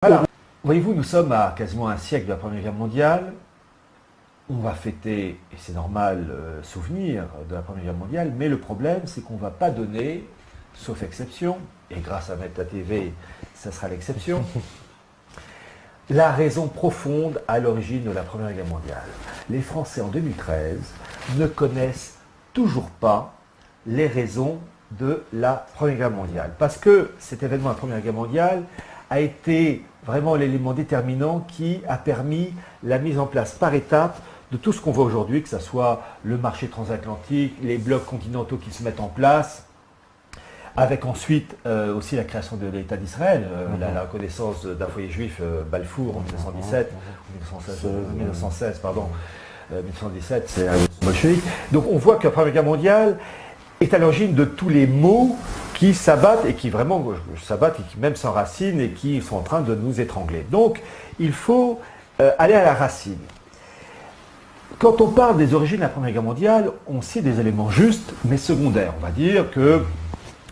Voilà. Voyez-vous, nous sommes à quasiment un siècle de la Première Guerre mondiale. On va fêter, et c'est normal, souvenir de la Première Guerre mondiale, mais le problème, c'est qu'on ne va pas donner, sauf exception, et grâce à Meta TV, ça sera l'exception, la raison profonde à l'origine de la Première Guerre mondiale. Les Français, en 2013, ne connaissent toujours pas les raisons de la Première Guerre mondiale. Parce que cet événement de la Première Guerre mondiale a été vraiment l'élément déterminant qui a permis la mise en place par étapes de tout ce qu'on voit aujourd'hui, que ce soit le marché transatlantique, les blocs continentaux qui se mettent en place, avec ensuite aussi la création de l'État d'Israël, la reconnaissance d'un foyer juif, Balfour en 1917, 1916, pardon, 1917, c'est un bolchevique. Donc on voit que la Première Guerre mondiale est à l'origine de tous les maux qui s'abattent et qui vraiment s'abattent et qui même s'enracinent et qui sont en train de nous étrangler. Donc il faut aller à la racine. Quand on parle des origines de la Première Guerre mondiale, on cite des éléments justes mais secondaires. On va dire que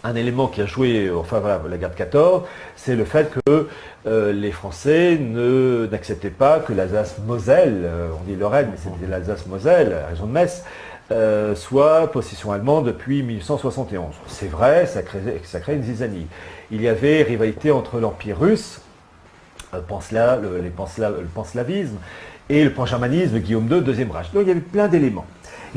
un élément qui a joué, enfin voilà, la guerre de 14, c'est le fait que les Français n'acceptaient pas que l'Alsace-Moselle, on dit Lorraine, mais c'était l'Alsace-Moselle, la région de Metz, soit possession allemande depuis 1871. C'est vrai, ça crée une zizanie. Il y avait rivalité entre l'Empire russe, le panslavisme, et le pangermanisme, Guillaume II, Deuxième Reich. Donc il y avait plein d'éléments.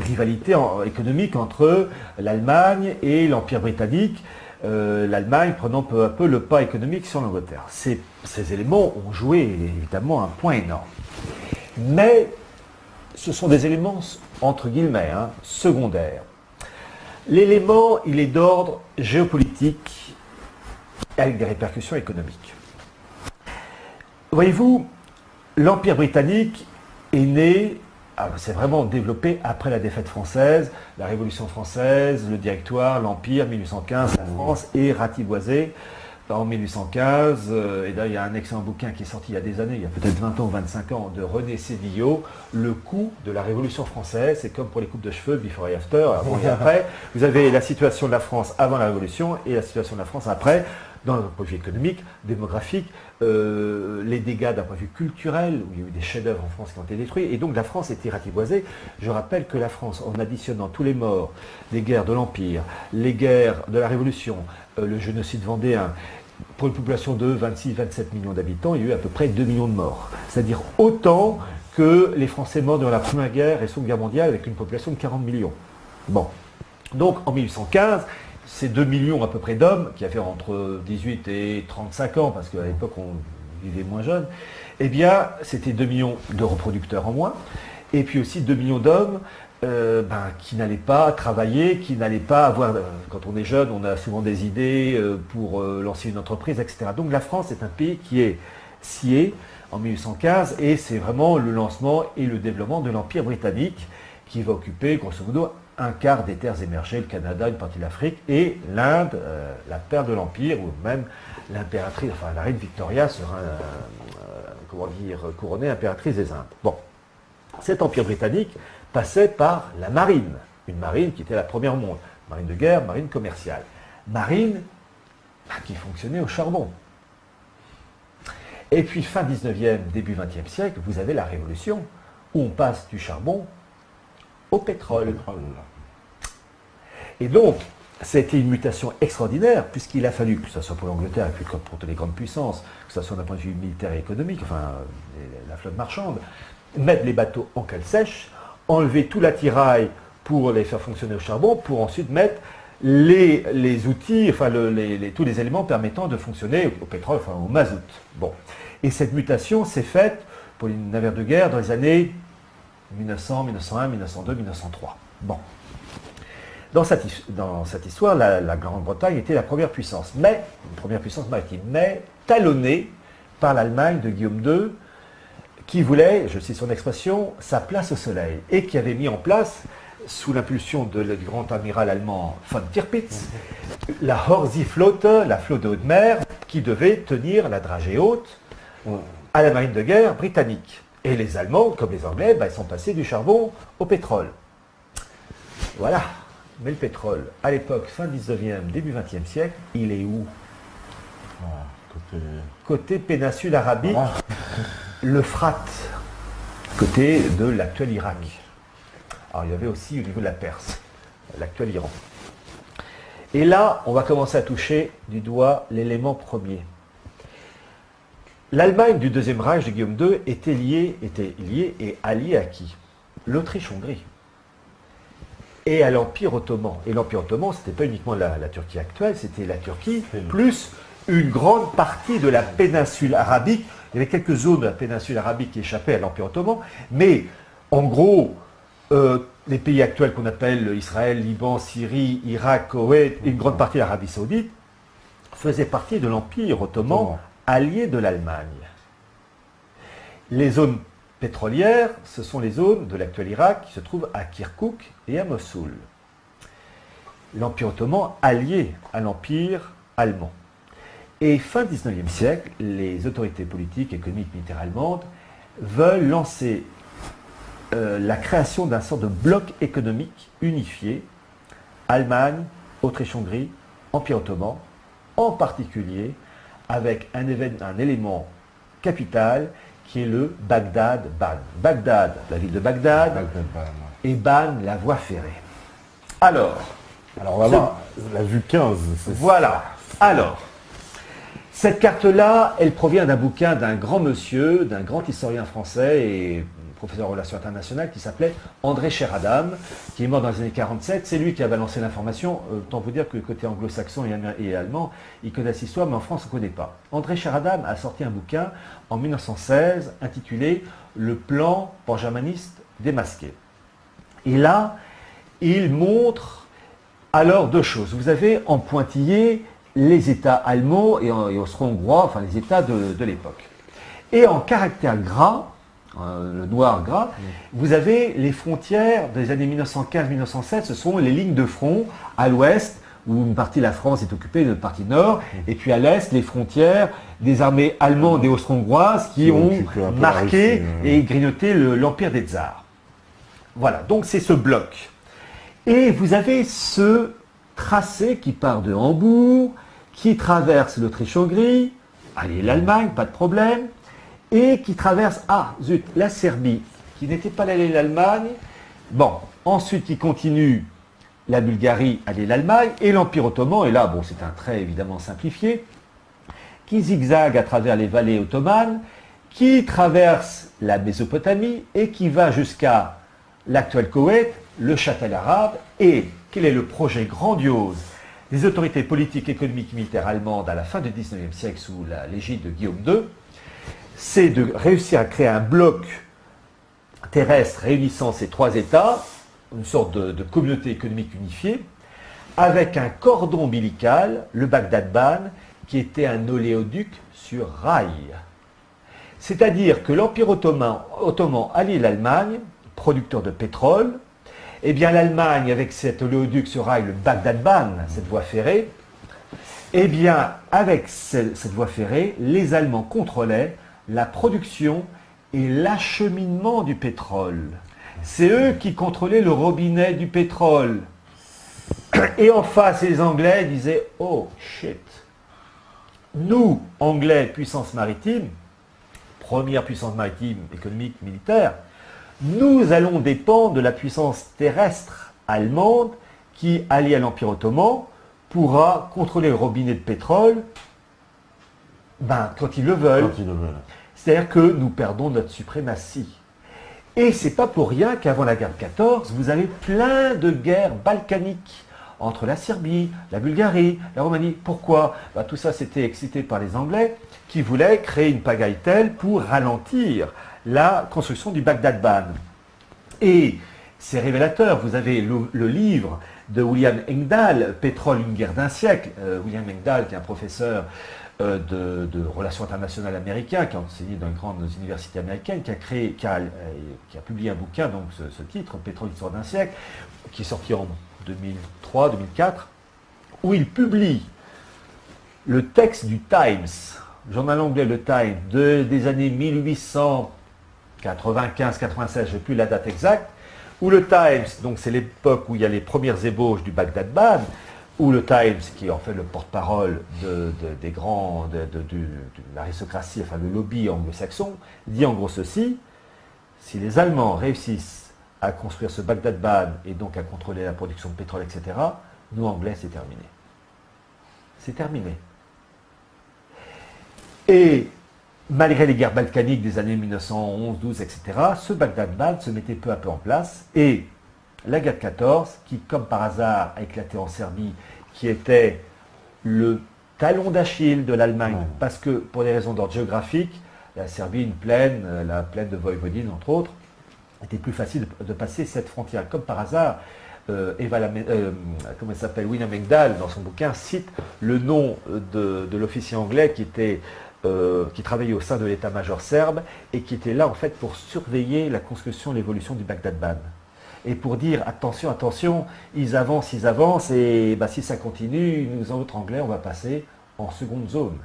Rivalité économique entre l'Allemagne et l'Empire britannique, l'Allemagne prenant peu à peu le pas économique sur l'Angleterre. Ces éléments ont joué évidemment un point énorme. Mais ce sont des éléments, entre guillemets, secondaires. L'élément, il est d'ordre géopolitique avec des répercussions économiques. Voyez-vous, l'Empire britannique est né, c'est vraiment développé après la défaite française, la Révolution française, le Directoire, l'Empire, 1815, la France est ratiboisée en 1815. Et là, il y a un excellent bouquin qui est sorti il y a des années, il y a peut-être 20 ans ou 25 ans, de René Sédillot, Le coût de la Révolution française. C'est comme pour les coupes de cheveux, before et after, avant et après. Vous avez la situation de la France avant la Révolution et la situation de la France après, d'un point de vue économique, démographique, les dégâts d'un point de vue culturel, où il y a eu des chefs-d'œuvre en France qui ont été détruits, et donc la France était ratiboisée. Je rappelle que la France, en additionnant tous les morts des guerres de l'Empire, les guerres de la Révolution, le génocide vendéen, pour une population de 26-27 millions d'habitants, il y a eu à peu près 2 millions de morts. C'est-à-dire autant que les Français morts durant la Première Guerre et Seconde Guerre mondiale avec une population de 40 millions. Bon. Donc en 1815, ces 2 millions à peu près d'hommes, qui avaient entre 18 et 35 ans, parce qu'à l'époque on vivait moins jeune, eh bien c'était 2 millions de reproducteurs en moins, et puis aussi 2 millions d'hommes qui n'allaient pas travailler, qui n'allaient pas avoir, quand on est jeune, on a souvent des idées pour lancer une entreprise, etc. Donc la France est un pays qui est scié en 1815, et c'est vraiment le lancement et le développement de l'Empire britannique, qui va occuper, grosso modo, un quart des terres émergées, le Canada, une partie de l'Afrique, et l'Inde, la perle de l'Empire, ou même l'impératrice, enfin la reine Victoria sera, couronnée impératrice des Indes. Bon, cet empire britannique passait par la marine, une marine qui était la première au monde, marine de guerre, marine commerciale, marine qui fonctionnait au charbon. Et puis fin 19e, début 20e siècle, vous avez la Révolution, où on passe du charbon au pétrole. Et donc, ça a été une mutation extraordinaire, puisqu'il a fallu, que ce soit pour l'Angleterre et puis pour toutes les grandes puissances, que ce soit d'un point de vue militaire et économique, enfin la flotte marchande, mettre les bateaux en cale sèche, enlever tout l'attirail pour les faire fonctionner au charbon, pour ensuite mettre les outils, enfin tous les éléments permettant de fonctionner au pétrole, enfin au mazout. Bon. Et cette mutation s'est faite pour les navires de guerre dans les années 1900, 1901, 1902, 1903. Bon. Dans cette histoire, la Grande-Bretagne était la première puissance, une première puissance maritime, mais talonnée par l'Allemagne de Guillaume II, qui voulait, je cite son expression, sa place au soleil, et qui avait mis en place, sous l'impulsion du grand amiral allemand von Tirpitz, la Horsey-Flotte, la flotte de haute mer, qui devait tenir la dragée haute à la marine de guerre britannique. Et les Allemands, comme les Anglais, ils sont passés du charbon au pétrole. Voilà. Mais le pétrole, à l'époque, fin 19e, début 20e siècle, il est où? Côté péninsule arabique, Ah. l'Euphrate, côté de l'actuel Irak. Alors il y avait aussi au niveau de la Perse, l'actuel Iran. Et là, on va commencer à toucher du doigt l'élément premier. L'Allemagne du Deuxième Reich de Guillaume II était liée et alliée à qui? L'Autriche-Hongrie. Et à l'Empire ottoman. Et l'Empire ottoman, ce n'était pas uniquement la Turquie actuelle, c'était la Turquie, plus une grande partie de la péninsule arabique. Il y avait quelques zones de la péninsule arabique qui échappaient à l'Empire ottoman, mais en gros, les pays actuels qu'on appelle Israël, Liban, Syrie, Irak, Koweït, et une grande partie de l'Arabie saoudite, faisaient partie de l'Empire ottoman, allié de l'Allemagne. Les zones pétrolières, ce sont les zones de l'actuel Irak qui se trouvent à Kirkouk et à Mossoul. L'Empire ottoman allié à l'Empire allemand. Et fin 19e siècle, les autorités politiques, économiques, militaires allemandes veulent lancer la création d'un sort de bloc économique unifié, Allemagne, Autriche-Hongrie, Empire ottoman, en particulier avec un élément capital qui est le Bagdad-Ban. Bagdad, la ville de Bagdad, et Ban, la voie ferrée. Alors on va voir la vue 15. Voilà. Alors, cette carte-là, elle provient d'un bouquin d'un grand monsieur, d'un grand historien français et professeur en relations internationales qui s'appelait André Sheradam, qui est mort dans les années 47. C'est lui qui a balancé l'information. Autant vous dire que côté anglo-saxon et allemand, ils connaissent l'histoire, mais en France, on ne connaît pas. André Sheradam a sorti un bouquin en 1916 intitulé Le plan pangermaniste démasqué. Et là, il montre alors deux choses. Vous avez en pointillé les États allemands et austro-hongrois, enfin les États de l'époque. Et en caractère gras, le noir gras, vous avez les frontières des années 1915-1916, ce sont les lignes de front à l'ouest, où une partie de la France est occupée, une partie nord, et puis à l'est, les frontières des armées allemandes et austro-hongroises qui ont marqué et grignoté l'empire des tsars. Voilà, donc c'est ce bloc. Et vous avez ce tracé qui part de Hambourg, qui traverse l'Autriche-Hongrie, allez, l'Allemagne, pas de problème, et qui traverse, la Serbie, qui n'était pas allée l'Allemagne, bon, ensuite qui continue la Bulgarie, allez, l'Allemagne, et l'Empire ottoman, et là, bon, c'est un trait évidemment simplifié, qui zigzague à travers les vallées ottomanes, qui traverse la Mésopotamie, et qui va jusqu'à l'actuel Koweït, le Châtel arabe, et quel est le projet grandiose des autorités politiques, économiques, militaires allemandes à la fin du XIXe siècle sous l'égide de Guillaume II, c'est de réussir à créer un bloc terrestre réunissant ces trois États, une sorte de communauté économique unifiée, avec un cordon ombilical, le Bagdad-Ban, qui était un oléoduc sur rail. C'est-à-dire que l'Empire ottoman alliait l'Allemagne, producteur de pétrole. Eh bien l'Allemagne, avec cet oléoduc sur rail, le Bagdad-Ban, cette voie ferrée, eh bien avec cette voie ferrée, les Allemands contrôlaient la production et l'acheminement du pétrole. C'est eux qui contrôlaient le robinet du pétrole. Et en face, les Anglais disaient « Oh, shit ! Nous, Anglais, puissance maritime, première puissance maritime, économique, militaire, nous allons dépendre de la puissance terrestre allemande qui, alliée à l'Empire ottoman, pourra contrôler le robinet de pétrole quand ils le veulent. C'est-à-dire que nous perdons notre suprématie. Et c'est pas pour rien qu'avant la guerre de 14, vous avez plein de guerres balkaniques entre la Serbie, la Bulgarie, la Roumanie. Pourquoi? Tout ça, c'était excité par les Anglais qui voulaient créer une pagaille telle pour ralentir la construction du Bagdad-Ban. Et c'est révélateur. Vous avez le livre de William Engdahl, Pétrole, une guerre d'un siècle. William Engdahl, qui est un professeur de relations internationales américain, qui a enseigné dans de grandes universités américaines, qui a publié un bouquin, donc ce titre, Pétrole, l'histoire d'un siècle, qui est sorti en 2003-2004, où il publie le texte du Times, le journal anglais le Times, des années 1895-96, je ne sais plus la date exacte, où le Times, donc c'est l'époque où il y a les premières ébauches du Bagdad-Ban, ou le Times, qui est en fait le porte-parole des grands, de l'aristocratie, enfin le lobby anglo-saxon, dit en gros ceci: si les Allemands réussissent à construire ce Bagdad-Ban et donc à contrôler la production de pétrole, etc., nous, Anglais, c'est terminé. C'est terminé. Et malgré les guerres balkaniques des années 1911, 12, etc., ce Bagdad-Ban se mettait peu à peu en place. Et la guerre de 14, qui, comme par hasard, a éclaté en Serbie, qui était le talon d'Achille de l'Allemagne, parce que, pour des raisons d'ordre géographique, la Serbie, une plaine, la plaine de Voïvodine, entre autres, était plus facile de passer cette frontière. Comme par hasard, comment elle s'appelle, Wina Mengdal, dans son bouquin, cite le nom de l'officier anglais qui travaillait au sein de l'état-major serbe et qui était là, en fait, pour surveiller la construction et l'évolution du Bagdad-Ban. Et pour dire, attention, attention, ils avancent, et si ça continue, nous autres Anglais, on va passer en seconde zone.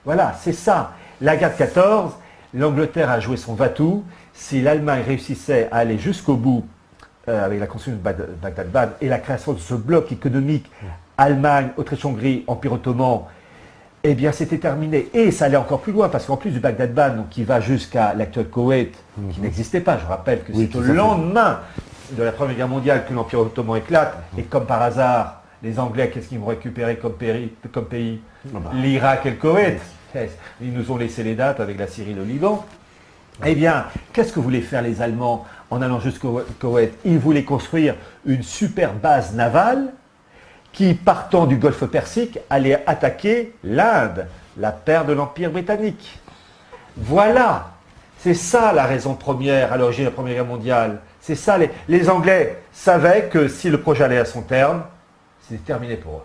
Voilà, c'est ça. La guerre de 14, l'Angleterre a joué son va-tout. Si l'Allemagne réussissait à aller jusqu'au bout avec la construction de Bagdad-Ban et la création de ce bloc économique, Allemagne, Autriche-Hongrie, Empire ottoman, eh bien c'était terminé. Et ça allait encore plus loin, parce qu'en plus du Bagdad-Ban, qui va jusqu'à l'actuel Koweït, qui n'existait pas, je rappelle que c'est au lendemain de la Première Guerre mondiale que l'Empire ottoman éclate, et comme par hasard, les Anglais, qu'est-ce qu'ils vont récupérer comme pays? L'Irak et le Koweït. Ils nous ont laissé les dates avec la Syrie et le Liban. Eh bien, qu'est-ce que voulaient faire les Allemands en allant jusqu'au Koweït? Ils voulaient construire une super base navale qui, partant du Golfe Persique, allait attaquer l'Inde, la paire de l'Empire britannique. Voilà, c'est ça la raison première à l'origine de la Première Guerre mondiale. C'est ça, les Anglais savaient que si le projet allait à son terme, c'était terminé pour eux.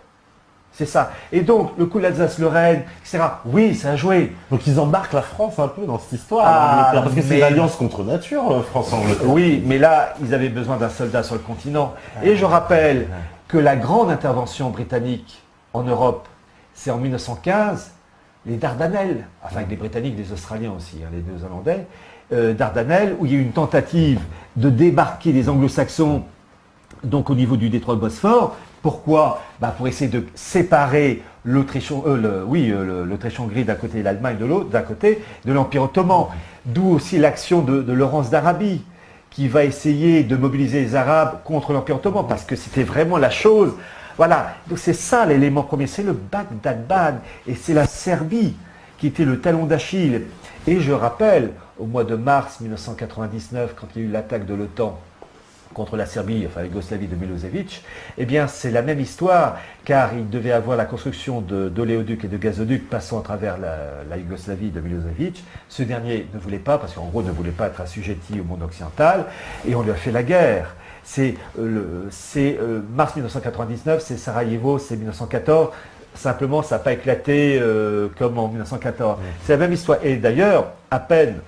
C'est ça. Et donc, le coup de l'Alsace-Lorraine, etc., oui, ça a joué. Donc ils embarquent la France un peu dans cette histoire, parce que c'est une alliance contre nature, France-Angleterre. Oui, mais là, ils avaient besoin d'un soldat sur le continent. Et je rappelle que la grande intervention britannique en Europe, c'est en 1915, les Dardanelles, enfin avec des Britanniques, des Australiens aussi, les Néo-Zélandais, Dardanelles, où il y a eu une tentative de débarquer des Anglo-Saxons, donc au niveau du détroit de Bosphore. Pourquoi? Pour essayer de séparer l'Autriche-Hongrie d'un côté et l'Allemagne de l'autre, d'un côté, de l'Empire ottoman. D'où aussi l'action de Laurence d'Arabie, qui va essayer de mobiliser les Arabes contre l'Empire ottoman, parce que c'était vraiment la chose. Voilà, donc c'est ça l'élément premier, c'est le Bagdad-Ban, et c'est la Serbie qui était le talon d'Achille. Et je rappelle, au mois de mars 1999, quand il y a eu l'attaque de l'OTAN contre la Serbie, enfin la Yougoslavie de Milosevic, eh bien c'est la même histoire, car il devait avoir la construction d'oléoducs et de gazoducs passant à travers la Yougoslavie de Milosevic. Ce dernier ne voulait pas, parce qu'en gros ne voulait pas être assujetti au monde occidental, et on lui a fait la guerre. C'est mars 1999, c'est Sarajevo, c'est 1914, simplement ça n'a pas éclaté comme en 1914. C'est la même histoire, et d'ailleurs, à peine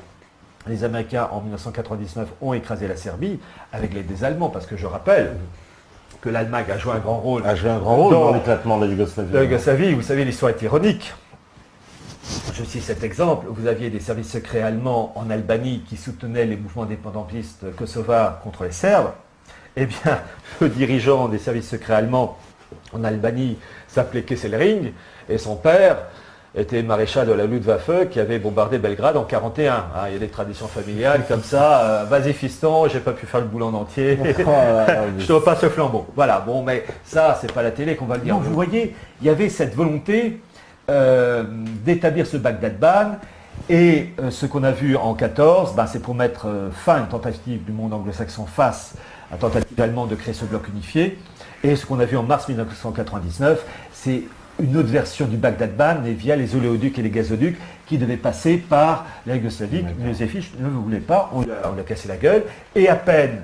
les Américains, en 1999, ont écrasé la Serbie avec l'aide des Allemands, parce que je rappelle que l'Allemagne a joué un grand rôle. Dans l'éclatement de la Yougoslavie. La Yougoslavie, vous savez, l'histoire est ironique. Je cite cet exemple. Vous aviez des services secrets allemands en Albanie qui soutenaient les mouvements indépendantistes kosovars contre les Serbes. Eh bien, le dirigeant des services secrets allemands en Albanie s'appelait Kesselring, et son père était maréchal de la Luftwaffe qui avait bombardé Belgrade en 1941. Il y a des traditions familiales comme ça. Vas-y fiston, j'ai pas pu faire le boulot en entier. Je te repasse le flambeau. Voilà, bon, mais ça, c'est pas la télé qu'on va le dire. Donc, vous voyez, il y avait cette volonté d'établir ce Bagdad-Ban. Et ce qu'on a vu en 1914, c'est pour mettre fin à une tentative du monde anglo-saxon face à la tentative allemande de créer ce bloc unifié. Et ce qu'on a vu en mars 1999, c'est une autre version du Bagdad-Ban, mais via les oléoducs et les gazoducs, qui devaient passer par la Yougoslavie. Milosevic ne le voulait pas, on lui a cassé la gueule, et à peine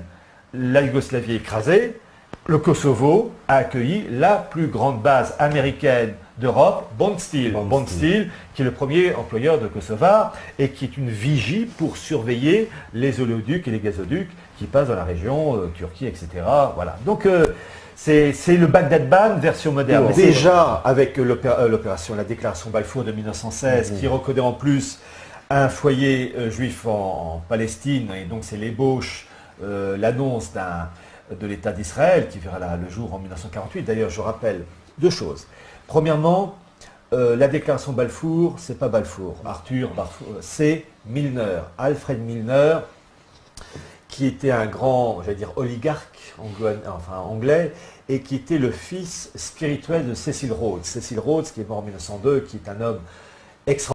la Yougoslavie écrasée, le Kosovo a accueilli la plus grande base américaine d'Europe, Bond Steel, qui est le premier employeur de Kosovars, et qui est une vigie pour surveiller les oléoducs et les gazoducs qui passent dans la région, Turquie, etc. Voilà. Donc, c'est le Bagdad-Ban version moderne. Déjà, avec l'opération, la déclaration Balfour de 1916, qui reconnaît en plus un foyer juif en Palestine, et donc c'est l'ébauche, l'annonce de l'État d'Israël, qui verra le jour en 1948. D'ailleurs, je rappelle deux choses. Premièrement, la déclaration Balfour, c'est pas Balfour. Arthur Balfour, c'est Milner, Alfred Milner, qui était un grand, j'allais dire, oligarque anglais, et qui était le fils spirituel de Cecil Rhodes. Cecil Rhodes, qui est mort en 1902, qui est un homme extraordinaire.